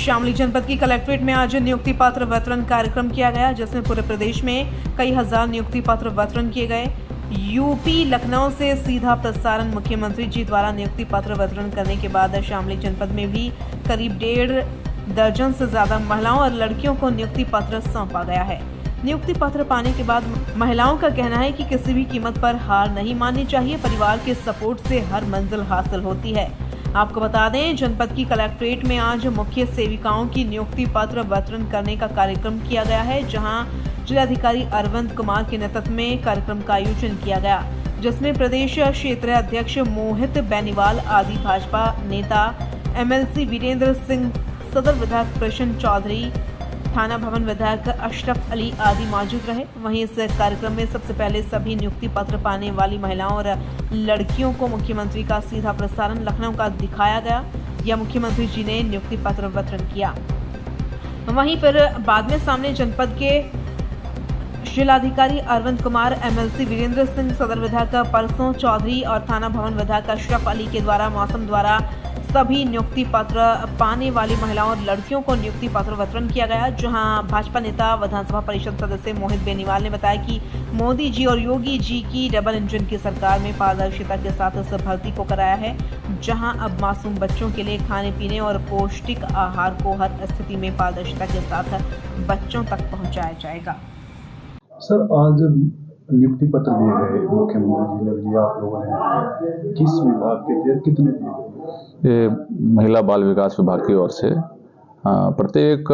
शामली जनपद की कलेक्ट्रेट में आज नियुक्ति पत्र वितरण कार्यक्रम किया गया, जिसमें पूरे प्रदेश में कई हजार नियुक्ति पत्र वितरण किए गए। यूपी लखनऊ से सीधा प्रसारण मुख्यमंत्री जी द्वारा नियुक्ति पत्र वितरण करने के बाद शामली जनपद में भी करीब 1.5 दर्जन से ज्यादा महिलाओं और लड़कियों को नियुक्ति पत्र सौंपा गया है। नियुक्ति पत्र पाने के बाद महिलाओं का कहना है कि किसी भी कीमत पर हार नहीं माननी चाहिए। परिवार के सपोर्ट से हर मंजिल हासिल होती है। आपको बता दें, जनपद की कलेक्ट्रेट में आज मुख्य सेविकाओं की नियुक्ति पत्र वितरण करने का कार्यक्रम किया गया है, जहां जिलाधिकारी अरविंद कुमार के नेतृत्व में कार्यक्रम का आयोजन किया गया, जिसमें प्रदेश क्षेत्रीय अध्यक्ष मोहित बेनीवाल आदि भाजपा नेता, एमएलसी वीरेंद्र सिंह, सदर विधायक प्रशांत चौधरी, थाना भवन विधायक अशरफ अली आदि मौजूद रहे। वहीं इस कार्यक्रम में सबसे पहले सभी नियुक्ति पत्र पाने वाली महिलाओं और लड़कियों को मुख्यमंत्री का सीधा प्रसारण लखनऊ का दिखाया गया या मुख्यमंत्री जी ने नियुक्ति पत्र वितरण किया। वहीं फिर बाद में सामने जनपद के जिलाधिकारी अरविंद कुमार, एमएलसी वीरेंद्र सिंह, सदर विधायक प्रशांत चौधरी और थाना भवन विधायक अशरफ अली के द्वारा मौसम द्वारा सभी नियुक्ति पत्र पाने वाली महिलाओं और लड़कियों को नियुक्ति पत्र वितरण किया गया, जहां भाजपा नेता विधानसभा परिषद सदस्य मोहित बेनीवाल ने बताया कि मोदी जी और योगी जी की डबल इंजन की सरकार में पारदर्शिता के साथ इस भर्ती को कराया है, जहां अब मासूम बच्चों के लिए खाने पीने और पौष्टिक आहार को हर स्थिति में पारदर्शिता के साथ बच्चों तक पहुँचाया जाएगा। सर, आज नियुक्ति पत्र दिए गए मुख्यमंत्री जी ने दिया, आप लोगों ने किस विभाग के थे, कितने दिए गए? ये महिला बाल विकास विभाग की ओर से प्रत्येक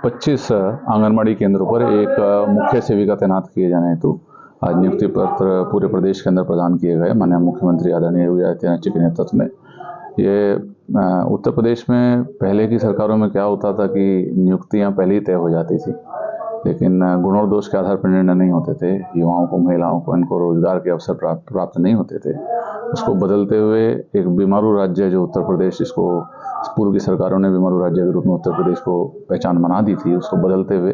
25 आंगनबाड़ी केंद्रों पर एक मुख्य सेविका तैनात किए जाने हेतु आज नियुक्ति पत्र पूरे प्रदेश के अंदर प्रदान किए गए। माननीय मुख्यमंत्री आदरणीय योगी आदित्यनाथ जी के नेतृत्व में ये उत्तर प्रदेश में पहले की सरकारों में क्या होता था कि नियुक्तियां पहले ही तय हो जाती थी, लेकिन गुण और दोष के आधार पर निर्णय नहीं होते थे। युवाओं को, महिलाओं को, इनको रोजगार के अवसर प्राप्त नहीं होते थे। उसको बदलते हुए एक बीमारू राज्य जो उत्तर प्रदेश, जिसको पूर्व की सरकारों ने बीमारू राज्य के रूप में उत्तर प्रदेश को पहचान बना दी थी, उसको बदलते हुए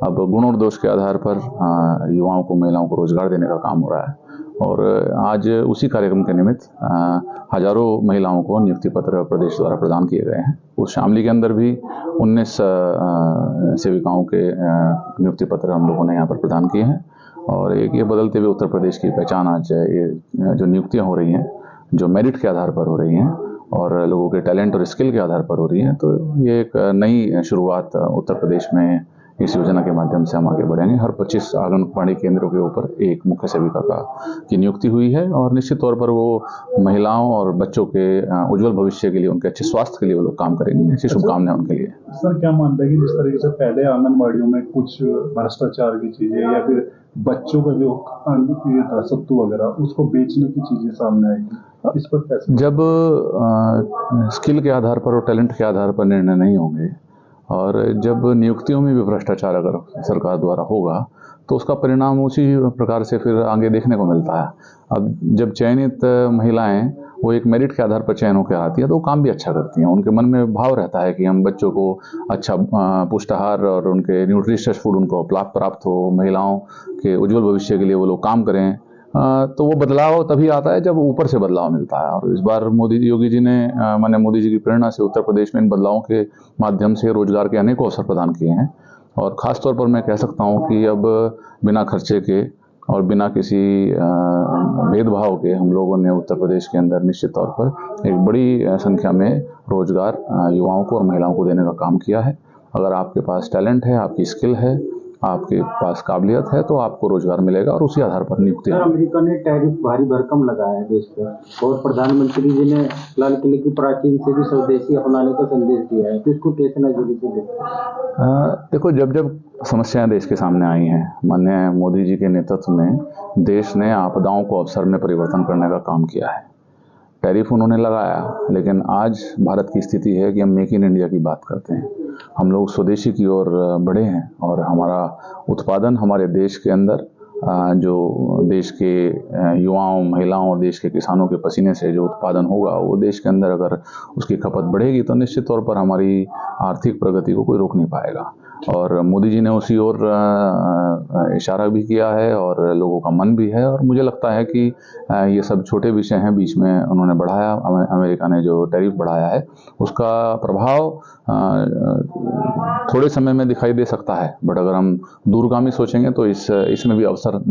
अब गुण और दोष के आधार पर युवाओं को, महिलाओं को रोजगार देने का काम हो रहा है। और आज उसी कार्यक्रम के निमित्त हजारों महिलाओं को नियुक्ति पत्र प्रदेश द्वारा प्रदान किए गए हैं। उस शामली के अंदर भी 19 सेविकाओं के नियुक्ति पत्र हम लोगों ने यहाँ पर प्रदान किए हैं। और एक ये बदलते हुए उत्तर प्रदेश की पहचान आज ये जो नियुक्तियाँ हो रही हैं, जो मेरिट के आधार पर हो रही हैं और लोगों के टैलेंट और स्किल के आधार पर हो रही हैं, तो ये एक नई शुरुआत उत्तर प्रदेश में इस योजना के माध्यम से हम आगे बढ़ेंगे। हर 25 आंगनबाड़ी केंद्रों के ऊपर एक मुख्य सेविका की नियुक्ति हुई है और निश्चित तौर पर वो महिलाओं और बच्चों के उज्जवल भविष्य के लिए, उनके अच्छे स्वास्थ्य के लिए वो लोग काम करेंगे। ऐसी शुभकामनाएं उनके लिए। सर, क्या मानते हैं कि जिस तरीके से पहले आंगनबाड़ियों में कुछ भ्रष्टाचार की चीजें या फिर बच्चों का जो था सत्तू वगैरह, उसको बेचने की चीजें सामने आएगी, इस पर कैसे? जब स्किल के आधार पर और टैलेंट के आधार पर निर्णय नहीं होंगे और जब नियुक्तियों में भी भ्रष्टाचार अगर सरकार द्वारा होगा तो उसका परिणाम उसी प्रकार से फिर आगे देखने को मिलता है। अब जब चयनित महिलाएं वो एक मेरिट के आधार पर चयन होकर आती है तो वो काम भी अच्छा करती हैं। उनके मन में भाव रहता है कि हम बच्चों को अच्छा पुष्टाहार और उनके न्यूट्रिशियस फूड उनको प्राप्त हो, महिलाओं के उज्जवल भविष्य के लिए वो लोग काम करें। तो वो बदलाव तभी आता है जब ऊपर से बदलाव मिलता है। और इस बार योगी जी ने, माननीय मोदी जी की प्रेरणा से उत्तर प्रदेश में इन बदलावों के माध्यम से रोजगार के अनेकों अवसर प्रदान किए हैं। और ख़ास तौर पर मैं कह सकता हूँ कि अब बिना खर्चे के और बिना किसी भेदभाव के हम लोगों ने उत्तर प्रदेश के अंदर निश्चित तौर पर एक बड़ी संख्या में रोजगार युवाओं को और महिलाओं को देने का काम किया है। अगर आपके पास टैलेंट है, आपकी स्किल है, आपके पास काबिलियत है तो आपको रोजगार मिलेगा और उसी आधार पर नियुक्ति। अमेरिका ने टैरिफ भारी भरकम लगाया है देश पर और प्रधानमंत्री जी ने लाल किले की प्राचीन से भी स्वदेशी अपनाने का संदेश दिया है, तो इसको कैसे नजरिए से देखते? देखो, जब जब समस्याएं देश के सामने आई हैं, माननीय मोदी जी के नेतृत्व में देश ने आपदाओं को अवसर में परिवर्तन करने का काम किया है। टैरिफ उन्होंने लगाया, लेकिन आज भारत की स्थिति है कि हम मेक इन इंडिया की बात करते हैं। हम लोग स्वदेशी की ओर बढ़े हैं और हमारा उत्पादन हमारे देश के अंदर जो देश के युवाओं, महिलाओं और देश के किसानों के पसीने से जो उत्पादन होगा, वो देश के अंदर अगर उसकी खपत बढ़ेगी तो निश्चित तौर पर हमारी आर्थिक प्रगति को कोई रोक नहीं पाएगा। और मोदी जी ने उसी ओर इशारा भी किया है और लोगों का मन भी है। और मुझे लगता है कि ये सब छोटे विषय हैं, बीच में उन्होंने बढ़ाया, अमेरिका ने जो टैरिफ बढ़ाया है उसका प्रभाव थोड़े समय में दिखाई दे सकता है, बट अगर हम दूरगामी सोचेंगे तो इसमें भी अवसर